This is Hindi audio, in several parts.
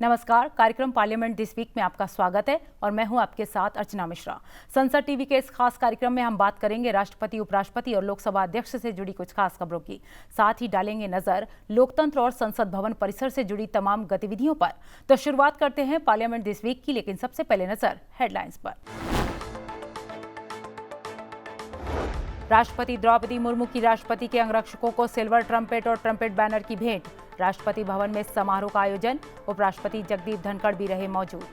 नमस्कार, कार्यक्रम पार्लियामेंट दिस वीक में आपका स्वागत है और मैं हूं आपके साथ अर्चना मिश्रा। संसद टीवी के इस खास कार्यक्रम में हम बात करेंगे राष्ट्रपति, उपराष्ट्रपति और लोकसभा अध्यक्ष से जुड़ी कुछ खास खबरों की। साथ ही डालेंगे नजर लोकतंत्र और संसद भवन परिसर से जुड़ी तमाम गतिविधियों पर। तो शुरुआत करते हैं पार्लियामेंट दिस वीक की, लेकिन सबसे पहले नजर हेडलाइंस पर। राष्ट्रपति द्रौपदी मुर्मू की राष्ट्रपति के अंगरक्षकों को सिल्वर ट्रम्पेट और ट्रम्पेट बैनर की भेंट। राष्ट्रपति भवन में समारोह का आयोजन, उपराष्ट्रपति जगदीप धनखड़ भी रहे मौजूद।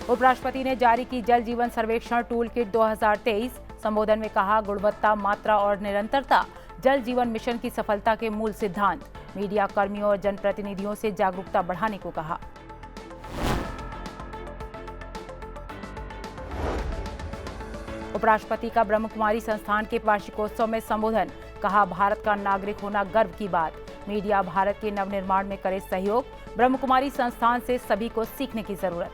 उपराष्ट्रपति ने जारी की जल जीवन सर्वेक्षण टूल किट 2023। संबोधन में कहा, गुणवत्ता, मात्रा और निरंतरता जल जीवन मिशन की सफलता के मूल सिद्धांत। मीडिया कर्मियों और जनप्रतिनिधियों से जागरूकता बढ़ाने को कहा। उपराष्ट्रपति का ब्रह्म कुमारी संस्थान के वार्षिकोत्सव में संबोधन, कहा, भारत का नागरिक होना गर्व की बात। मीडिया भारत के नवनिर्माण में करे सहयोग। ब्रह्म कुमारी संस्थान से सभी को सीखने की जरूरत।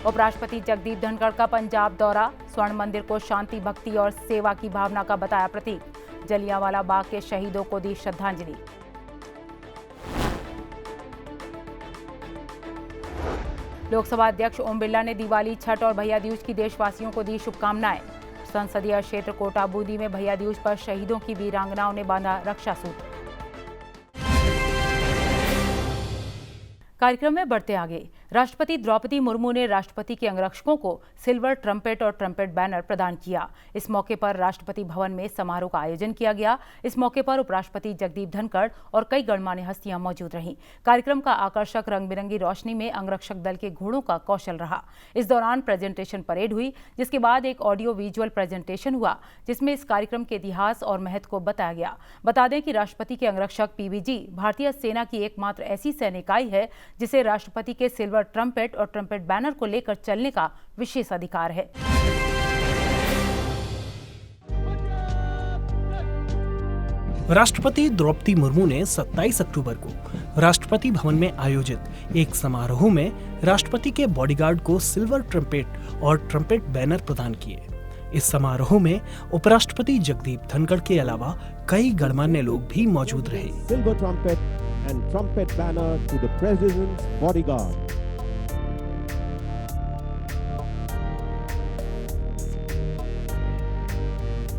उपराष्ट्रपति जगदीप धनखड़ का पंजाब दौरा, स्वर्ण मंदिर को शांति, भक्ति और सेवा की भावना का बताया प्रतीक। जलियांवाला बाग के शहीदों को दी श्रद्धांजलि। लोकसभा अध्यक्ष ओम बिरला ने दिवाली, छठ और भैया दूज की देशवासियों को दी शुभकामनाएं। संसदीय क्षेत्र कोटा बूंदी में भैया दूज पर शहीदों की वीरांगनाओं ने बांधा रक्षा सूत्र। कार्यक्रम में बढ़ते आगे। राष्ट्रपति द्रौपदी मुर्मू ने राष्ट्रपति के अंगरक्षकों को सिल्वर ट्रम्पेट और ट्रम्पेट बैनर प्रदान किया। इस मौके पर राष्ट्रपति भवन में समारोह का आयोजन किया गया। इस मौके पर उपराष्ट्रपति जगदीप धनखड़ और कई गणमान्य हस्तियां मौजूद रहीं। कार्यक्रम का आकर्षक रंग बिरंगी रोशनी में अंगरक्षक दल के घोड़ों का कौशल रहा। इस दौरान प्रेजेंटेशन परेड हुई, जिसके बाद एक ऑडियो विजुअल प्रेजेंटेशन हुआ, जिसमें इस कार्यक्रम के इतिहास और महत्व को बताया गया। बता दें कि राष्ट्रपति के अंगरक्षक पीवीजी भारतीय सेना की एकमात्र ऐसी सैन्य इकाई है जिसे राष्ट्रपति के सिल्वर ट्रम्पेट और ट्रम्पेट बैनर को लेकर चलने का विशेष अधिकार है। राष्ट्रपति द्रौपदी मुर्मू ने 27 अक्टूबर को राष्ट्रपति भवन में आयोजित एक समारोह में राष्ट्रपति के बॉडीगार्ड को सिल्वर ट्रम्पेट और ट्रम्पेट बैनर प्रदान किए। इस समारोह में उपराष्ट्रपति जगदीप धनखड़ के अलावा कई गणमान्य लोग भी मौजूद रहे। Silver trumpet and trumpet banner to the president's bodyguard.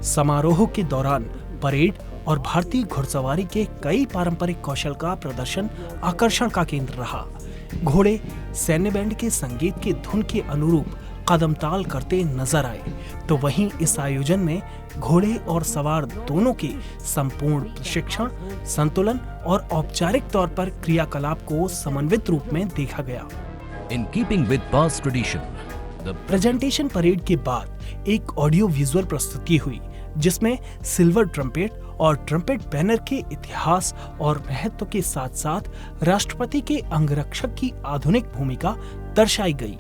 समारोह के दौरान परेड और भारतीय घुड़सवारी के कई पारंपरिक कौशल का प्रदर्शन आकर्षण का केंद्र रहा। घोड़े सैन्य बैंड के संगीत की धुन के अनुरूप कदमताल करते नजर आए, तो वहीं इस आयोजन में घोड़े और सवार दोनों के संपूर्ण प्रशिक्षण, संतुलन और औपचारिक तौर पर क्रियाकलाप को समन्वित रूप में देखा गया। In keeping with past tradition, the presentation parade के बाद एक ऑडियो विजुअल प्रस्तुति हुई, जिसमें सिल्वर ट्रम्पेट और ट्रम्पेट बैनर के इतिहास और महत्व के साथ साथ राष्ट्रपति के अंगरक्षक की आधुनिक भूमिका दर्शाई गई।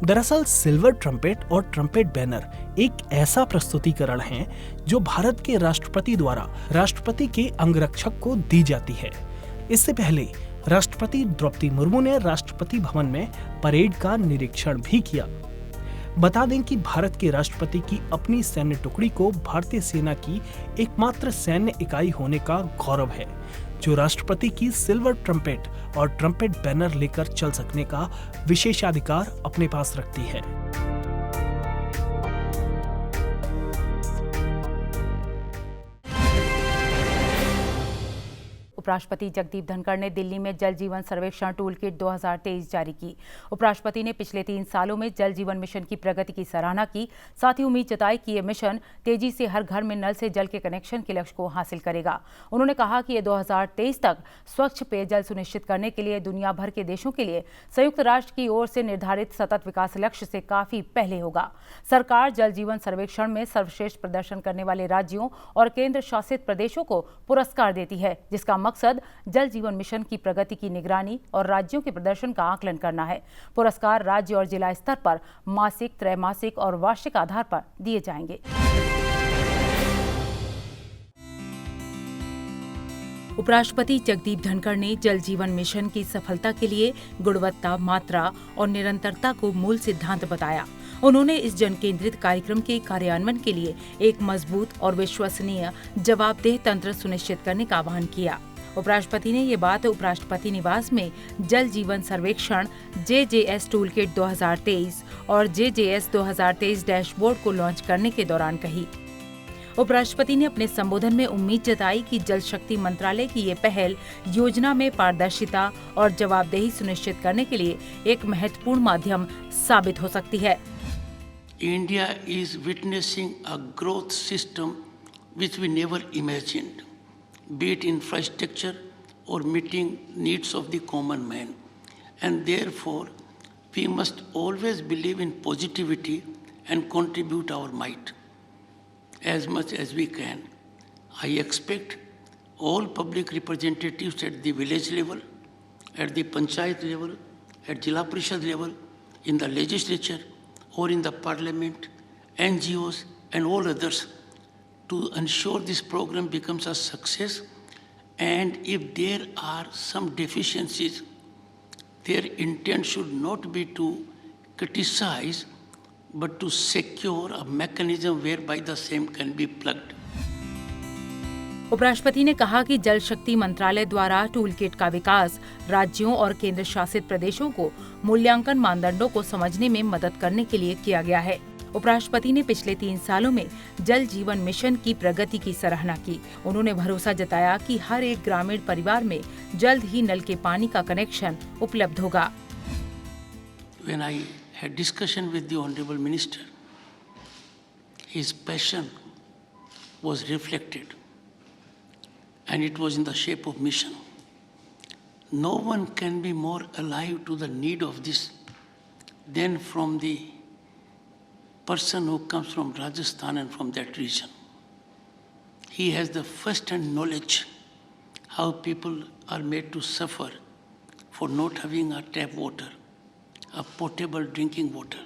दरअसल सिल्वर ट्रम्पेट और ट्रम्पेट बैनर एक ऐसा प्रस्तुतिकरण है जो भारत के राष्ट्रपति द्वारा राष्ट्रपति के अंगरक्षक को दी जाती है। इससे पहले राष्ट्रपति द्रौपदी मुर्मू ने राष्ट्रपति भवन में परेड का निरीक्षण भी किया। बता दें कि भारत के राष्ट्रपति की अपनी सैन्य टुकड़ी को भारतीय सेना की एकमात्र सैन्य इकाई होने का गौरव है, जो राष्ट्रपति की सिल्वर ट्रम्पेट और ट्रम्पेट बैनर लेकर चल सकने का विशेषाधिकार अपने पास रखती है। उपराष्ट्रपति जगदीप धनखड़ ने दिल्ली में जल जीवन सर्वेक्षण टूल किट 2023 जारी की। उपराष्ट्रपति ने पिछले 3 सालों में जल जीवन मिशन की प्रगति की सराहना की। साथ ही उम्मीद जताई कि ये मिशन तेजी से हर घर में नल से जल के कनेक्शन के लक्ष्य को हासिल करेगा। उन्होंने कहा कि ये 2023 तक स्वच्छ पेयजल सुनिश्चित करने के लिए दुनिया भर के देशों के लिए संयुक्त राष्ट्र की ओर से निर्धारित सतत विकास लक्ष्य से काफी पहले होगा। सरकार जल जीवन सर्वेक्षण में सर्वश्रेष्ठ प्रदर्शन करने वाले राज्यों और केंद्र शासित प्रदेशों को पुरस्कार देती है, जिसका मकसद जल जीवन मिशन की प्रगति की निगरानी और राज्यों के प्रदर्शन का आकलन करना है। पुरस्कार राज्य और जिला स्तर पर मासिक, त्रैमासिक और वार्षिक आधार पर दिए जाएंगे। उपराष्ट्रपति जगदीप धनखड़ ने जल जीवन मिशन की सफलता के लिए गुणवत्ता, मात्रा और निरंतरता को मूल सिद्धांत बताया। उन्होंने इस जन केंद्रित कार्यक्रम के कार्यान्वयन के लिए एक मजबूत और विश्वसनीय जवाबदेह तंत्र सुनिश्चित करने का आह्वान किया। उपराष्ट्रपति ने ये बात उपराष्ट्रपति निवास में जल जीवन सर्वेक्षण JJS टूल किट 2023 और JJS 2023 डैशबोर्ड को लॉन्च करने के दौरान कही। उपराष्ट्रपति ने अपने संबोधन में उम्मीद जताई कि जल शक्ति मंत्रालय की ये पहल योजना में पारदर्शिता और जवाबदेही सुनिश्चित करने के लिए एक महत्वपूर्ण माध्यम साबित हो सकती है। India is witnessing a growth system which we never imagined, be it infrastructure or meeting needs of the common man. And therefore, we must always believe in positivity and contribute our might as much as we can. I expect all public representatives at the village level, at the panchayat level, at Jila Parishad level, in the legislature or in the parliament, NGOs and all others to ensure this program becomes a success. And if there are some deficiencies, their intent should not be to criticize, but to secure a mechanism whereby the same can be plugged. उपराष्ट्रपति ने कहा कि जल शक्ति मंत्रालय द्वारा टूल किट का विकास राज्यों और केंद्र शासित प्रदेशों को मूल्यांकन मानदंडों को समझने में मदद करने के लिए किया गया है। उपराष्ट्रपति ने पिछले 3 सालों में जल जीवन मिशन की प्रगति की सराहना की। उन्होंने भरोसा जताया कि हर एक ग्रामीण परिवार में जल्द ही नल के पानी का कनेक्शन उपलब्ध होगा। When I had discussion with the Honorable Minister, his passion was reflected, and it was in the shape of mission. No one can be more alive to the need of this than from the person who comes from Rajasthan and from that region. He has the first-hand knowledge how people are made to suffer for not having a tap water, a potable drinking water.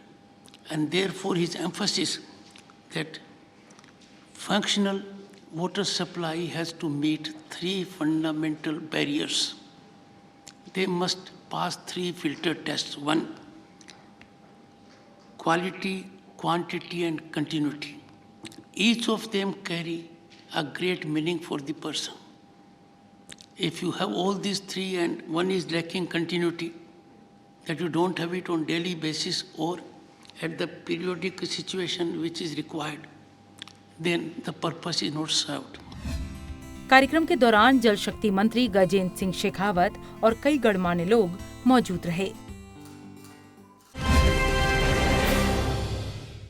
And therefore his emphasis that functional water supply has to meet 3 fundamental barriers. They must pass 3 filter tests. 1, quality, quantity and continuity. Each of them carry a great meaning for the person. If you have all these 3 and one is lacking continuity, that you don't have it on daily basis or at the periodic situation which is required, then the purpose is not served. कार्यक्रम के दौरान जल शक्ति मंत्री गजेंद्र सिंह शेखावत और कई गणमान्य लोग मौजूद रहे।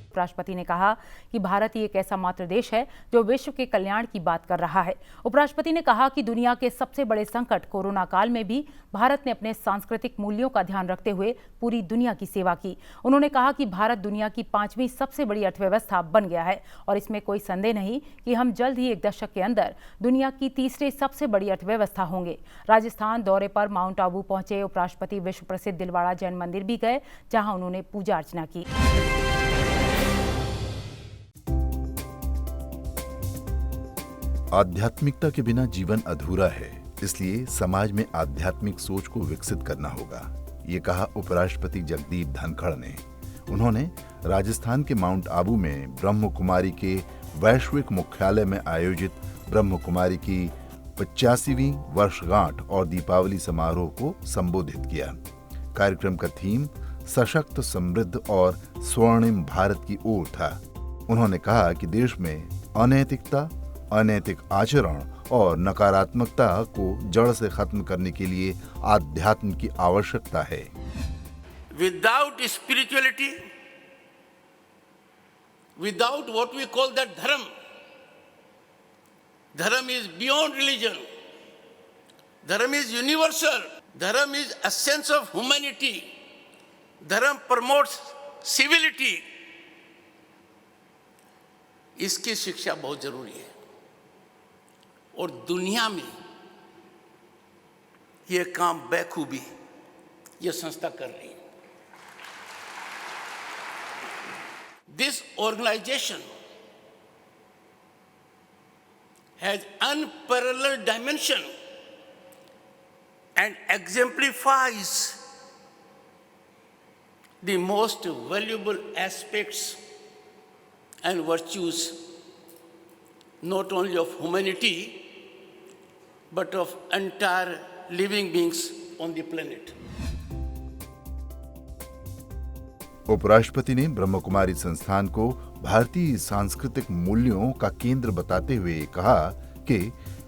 उपराष्ट्रपति ने कहा कि भारत ही एक ऐसा मात्र देश है जो विश्व के कल्याण की बात कर रहा है। उपराष्ट्रपति ने कहा कि दुनिया के सबसे बड़े संकट कोरोना काल में भी भारत ने अपने सांस्कृतिक मूल्यों का ध्यान रखते हुए पूरी दुनिया की सेवा की। उन्होंने कहा कि भारत दुनिया की 5वीं सबसे बड़ी अर्थव्यवस्था बन गया है और इसमें कोई संदेह नहीं कि हम जल्द ही एक दशक के अंदर दुनिया की 3री सबसे बड़ी अर्थव्यवस्था होंगे। राजस्थान दौरे पर माउंट आबू पहुंचे उपराष्ट्रपति विश्व प्रसिद्ध दिलवाड़ा जैन मंदिर भी गए, जहां उन्होंने पूजा अर्चना की। आध्यात्मिकता के बिना जीवन अधूरा है, इसलिए समाज में आध्यात्मिक सोच को विकसित करना होगा, ये कहा उपराष्ट्रपति जगदीप धनखड़ ने। उन्होंने राजस्थान के माउंट आबू में ब्रह्म कुमारी के वैश्विक मुख्यालय में आयोजित ब्रह्म कुमारी की 85वीं वर्षगांठ और दीपावली समारोह को संबोधित किया। कार्यक्रम का थीम सशक्त, समृद्ध और स्वर्णिम भारत की ओर था। उन्होंने कहा कि देश में अनैतिकता, अनैतिक आचरण और नकारात्मकता को जड़ से खत्म करने के लिए आध्यात्म की आवश्यकता है। Without spirituality, without what we call that dharma, dharma is beyond religion. Dharma is universal. Dharma is a sense of humanity. Dharma promotes civility. इसकी शिक्षा बहुत जरूरी है और दुनिया में यह काम बखूबी यह संस्था कर रही है। This organization has unparalleled dimension and exemplifies the most valuable aspects and virtues not only of humanity but of entire living beings on the planet. उपराष्ट्रपति ने ब्रह्म कुमारी संस्थान को भारतीय सांस्कृतिक मूल्यों का केंद्र बताते हुए कहा कि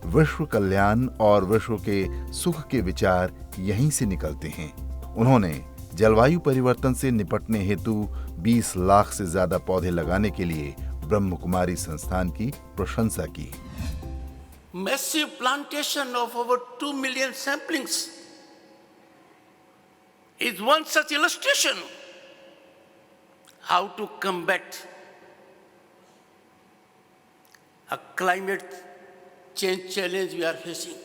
विश्व कल्याण और विश्व के सुख के विचार यहीं से निकलते हैं। उन्होंने जलवायु परिवर्तन से निपटने हेतु 20 लाख से ज्यादा पौधे लगाने के लिए ब्रह्म कुमारी संस्थान की प्रशंसा की। Massive plantation of over 2 million saplings is one such illustration how to combat a climate change challenge we are facing.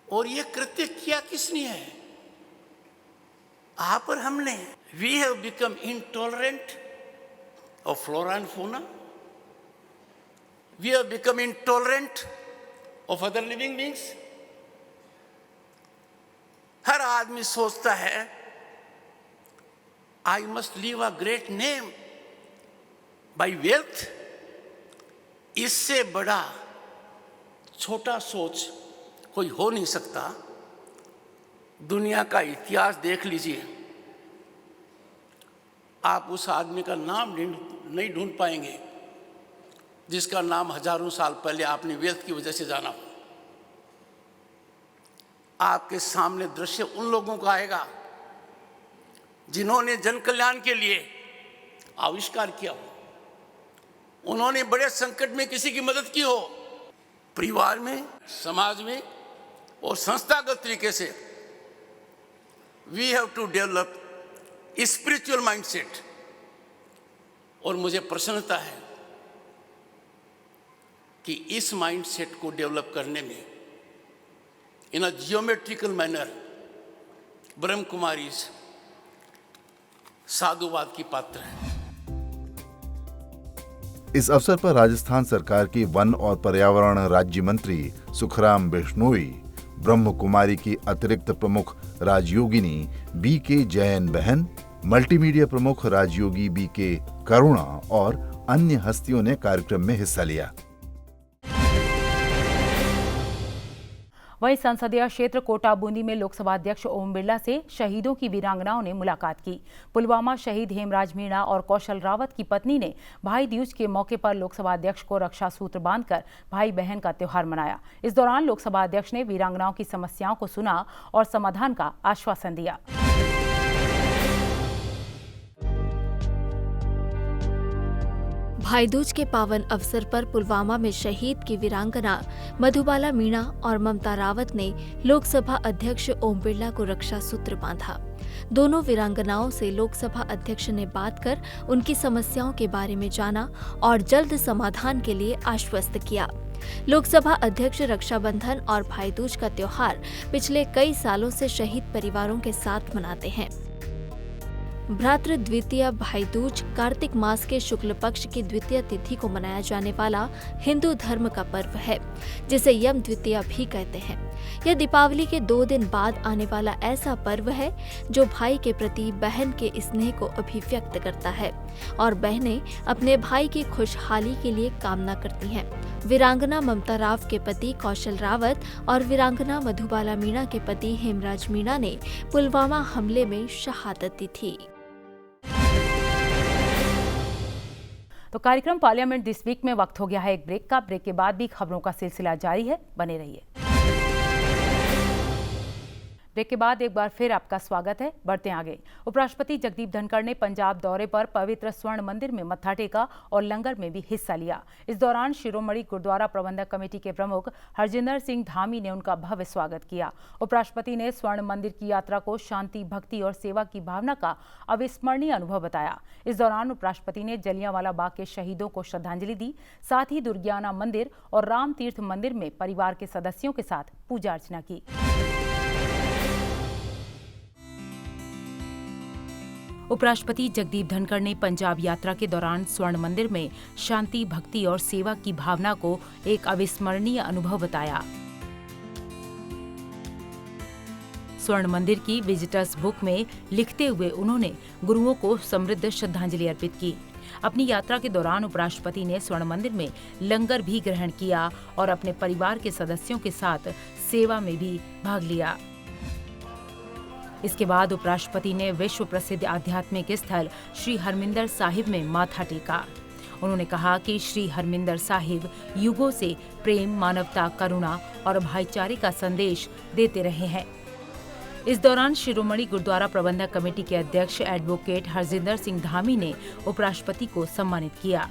और ये कृत्य किया किसने है? आप और हमने। We have become intolerant of flora and fauna. We have become intolerant of other living beings. हर आदमी सोचता है I must leave a great name by wealth. इससे बड़ा छोटा सोच कोई हो नहीं सकता। दुनिया का इतिहास देख लीजिए, आप उस आदमी का नाम नहीं ढूंढ पाएंगे जिसका नाम हजारों साल पहले आपने वेल्थ की वजह से जाना हो। आपके सामने दृश्य उन लोगों का आएगा जिन्होंने जन कल्याण के लिए आविष्कार किया हो, उन्होंने बड़े संकट में किसी की मदद की हो, परिवार में, समाज में और संस्थागत तरीके से। We have to develop spiritual mindset. और मुझे प्रसन्नता है कि इस माइंडसेट को डेवलप करने में इन अ जियोमेट्रिकल मैनर ब्रह्म कुमारी साधुवाद की पात्र है। इस अवसर पर राजस्थान सरकार के वन और पर्यावरण राज्य मंत्री सुखराम बिश्नोई, ब्रह्म कुमारी की अतिरिक्त प्रमुख राजयोगिनी BK जैन बहन, मल्टीमीडिया प्रमुख राजयोगी BK करुणा और अन्य हस्तियों ने कार्यक्रम में हिस्सा लिया। वहीं संसदीय क्षेत्र कोटा बूंदी में लोकसभा अध्यक्ष ओम बिरला से शहीदों की वीरांगनाओं ने मुलाकात की। पुलवामा शहीद हेमराज मीणा और कौशल रावत की पत्नी ने भाई दूज के मौके पर लोकसभा अध्यक्ष को रक्षा सूत्र बांधकर भाई बहन का त्योहार मनाया। इस दौरान लोकसभा अध्यक्ष ने वीरांगनाओं की समस्याओं को सुना और समाधान का आश्वासन दिया। भाई दूज के पावन अवसर पर पुलवामा में शहीद की वीरांगना मधुबाला मीणा और ममता रावत ने लोकसभा अध्यक्ष ओम बिरला को रक्षा सूत्र बांधा। दोनों वीरांगनाओं से लोकसभा अध्यक्ष ने बात कर उनकी समस्याओं के बारे में जाना और जल्द समाधान के लिए आश्वस्त किया। लोकसभा अध्यक्ष रक्षाबंधन और भाई दूज का त्योहार पिछले कई सालों से शहीद परिवारों के साथ मनाते हैं। भ्रातृ द्वितीया भाई दूज कार्तिक मास के शुक्ल पक्ष की द्वितीय तिथि को मनाया जाने वाला हिंदू धर्म का पर्व है, जिसे यम द्वितीया भी कहते हैं। यह दीपावली के 2 दिन बाद आने वाला ऐसा पर्व है जो भाई के प्रति बहन के स्नेह को अभिव्यक्त करता है और बहनें अपने भाई की खुशहाली के लिए कामना करती हैं। वीरांगना ममता राव के पति कौशल रावत और वीरांगना मधुबाला मीणा के पति हेमराज मीणा ने पुलवामा हमले में शहादत दी थी। तो कार्यक्रम पार्लियामेंट दिस वीक में वक्त हो गया है एक ब्रेक का। ब्रेक के बाद भी खबरों का सिलसिला जारी है, बने रहिए। ब्रेक के बाद एक बार फिर आपका स्वागत है। बढ़ते आगे। उपराष्ट्रपति जगदीप धनखड़ ने पंजाब दौरे पर पवित्र स्वर्ण मंदिर में मत्था टेका और लंगर में भी हिस्सा लिया। इस दौरान शिरोमणि गुरुद्वारा प्रबंधक कमेटी के प्रमुख हरजिंदर सिंह धामी ने उनका भव्य स्वागत किया। उपराष्ट्रपति ने स्वर्ण मंदिर की यात्रा को शांति, भक्ति और सेवा की भावना का अविस्मरणीय अनुभव बताया। इस दौरान उपराष्ट्रपति ने जलियांवाला बाग के शहीदों को श्रद्धांजलि दी। साथ ही दुर्गियाना मंदिर और राम तीर्थ मंदिर में परिवार के सदस्यों के साथ पूजा अर्चना की। उपराष्ट्रपति जगदीप धनखड़ ने पंजाब यात्रा के दौरान स्वर्ण मंदिर में शांति, भक्ति और सेवा की भावना को एक अविस्मरणीय अनुभव बताया। स्वर्ण मंदिर की विजिटर्स बुक में लिखते हुए उन्होंने गुरुओं को समृद्ध श्रद्धांजलि अर्पित की। अपनी यात्रा के दौरान उपराष्ट्रपति ने स्वर्ण मंदिर में लंगर भी ग्रहण किया और अपने परिवार के सदस्यों के साथ सेवा में भी भाग लिया। इसके बाद उपराष्ट्रपति ने विश्व प्रसिद्ध आध्यात्मिक स्थल श्री हरमिंदर साहिब में माथा टेका। उन्होंने कहा कि श्री हरमिंदर साहिब युगों से प्रेम, मानवता, करुणा और भाईचारे का संदेश देते रहे हैं। इस दौरान शिरोमणि गुरुद्वारा प्रबंधक कमेटी के अध्यक्ष एडवोकेट हरजिंदर सिंह धामी ने उपराष्ट्रपति को सम्मानित किया।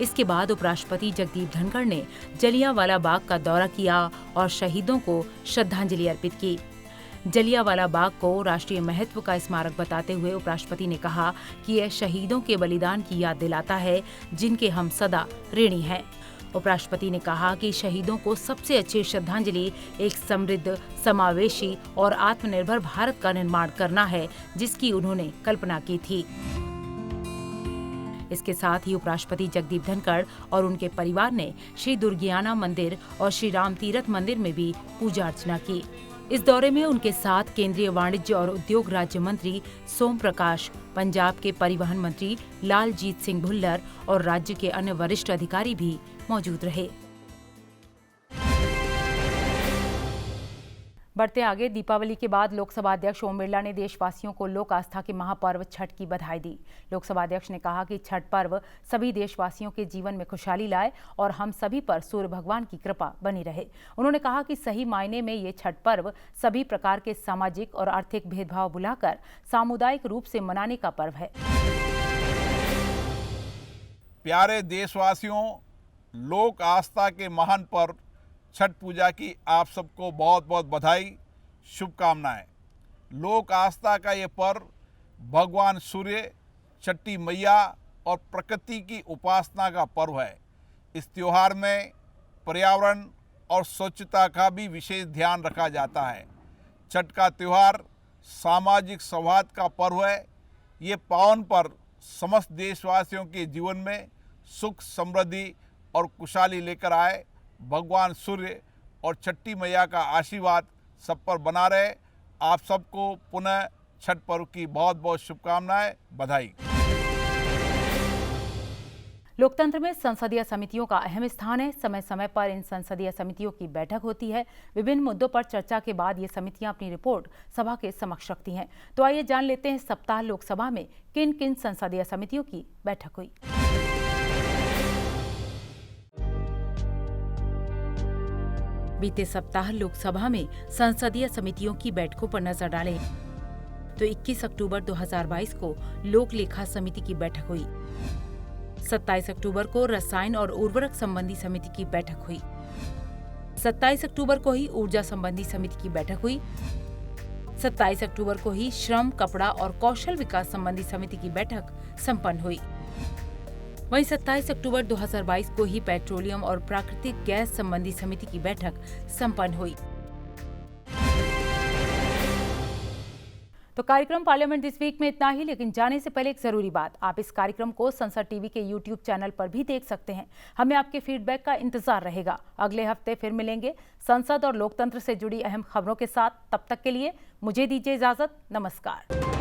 इसके बाद उपराष्ट्रपति जगदीप धनखड़ ने जलियांवाला बाग का दौरा किया और शहीदों को श्रद्धांजलि अर्पित की। जलियांवाला बाग को राष्ट्रीय महत्व का स्मारक बताते हुए उपराष्ट्रपति ने कहा कि यह शहीदों के बलिदान की याद दिलाता है, जिनके हम सदा ऋणी हैं। उपराष्ट्रपति ने कहा कि शहीदों को सबसे अच्छी श्रद्धांजलि एक समृद्ध, समावेशी और आत्मनिर्भर भारत का निर्माण करना है, जिसकी उन्होंने कल्पना की थी। इसके साथ ही उपराष्ट्रपति जगदीप धनखड़ और उनके परिवार ने श्री दुर्गियाना मंदिर और श्री राम तीरथ मंदिर में भी पूजा अर्चना की। इस दौरे में उनके साथ केंद्रीय वाणिज्य और उद्योग राज्य मंत्री सोम प्रकाश, पंजाब के परिवहन मंत्री लालजीत सिंह भुल्लर और राज्य के अन्य वरिष्ठ अधिकारी भी मौजूद रहे। बढ़ते आगे, दीपावली के बाद लोकसभा अध्यक्ष ओम बिरला ने देशवासियों को लोक आस्था के महापर्व छठ की बधाई दी। लोकसभा अध्यक्ष ने कहा कि छठ पर्व सभी देशवासियों के जीवन में खुशहाली लाए और हम सभी पर सूर्य भगवान की कृपा बनी रहे। उन्होंने कहा कि सही मायने में ये छठ पर्व सभी प्रकार के सामाजिक और आर्थिक भेदभाव भुलाकर सामुदायिक रूप से मनाने का पर्व है। प्यारे देशवासियों, लोक आस्था के महान पर्व छठ पूजा की आप सबको बहुत बहुत बधाई, शुभकामनाएं। लोक आस्था का ये पर्व भगवान सूर्य, छठी मैया और प्रकृति की उपासना का पर्व है। इस त्योहार में पर्यावरण और स्वच्छता का भी विशेष ध्यान रखा जाता है। छठ का त्योहार सामाजिक सौहार्द का पर्व है। ये पावन पर्व समस्त देशवासियों के जीवन में सुख, समृद्धि और खुशहाली लेकर आए। भगवान सूर्य और छठी मैया का आशीर्वाद सब पर बना रहे। आप सबको पुनः छठ पर्व की बहुत बहुत शुभकामनाएं, बधाई। लोकतंत्र में संसदीय समितियों का अहम स्थान है। समय समय पर इन संसदीय समितियों की बैठक होती है। विभिन्न मुद्दों पर चर्चा के बाद ये समितियां अपनी रिपोर्ट सभा के समक्ष रखती हैं। तो आइए जान लेते हैं सप्ताह लोकसभा में किन किन संसदीय समितियों की बैठक हुई। बीते सप्ताह लोकसभा में संसदीय समितियों की बैठकों पर नजर डालें तो 21 अक्टूबर 2022 को लोक लेखा समिति की बैठक हुई। 27 अक्टूबर को रसायन और उर्वरक संबंधी समिति की बैठक हुई। 27 अक्टूबर को ही ऊर्जा संबंधी समिति की बैठक हुई। 27 अक्टूबर को ही श्रम, कपड़ा और कौशल विकास संबंधी समिति की बैठक संपन्न हुई। वहीं 27 अक्टूबर 2022 को ही पेट्रोलियम और प्राकृतिक गैस संबंधी समिति की बैठक संपन्न हुई। तो कार्यक्रम पार्लियामेंट दिस वीक में इतना ही, लेकिन जाने से पहले एक जरूरी बात, आप इस कार्यक्रम को संसद टीवी के YouTube चैनल पर भी देख सकते हैं। हमें आपके फीडबैक का इंतजार रहेगा। अगले हफ्ते फिर मिलेंगे संसद और लोकतंत्र से जुड़ी अहम खबरों के साथ। तब तक के लिए मुझे दीजिए इजाजत। नमस्कार।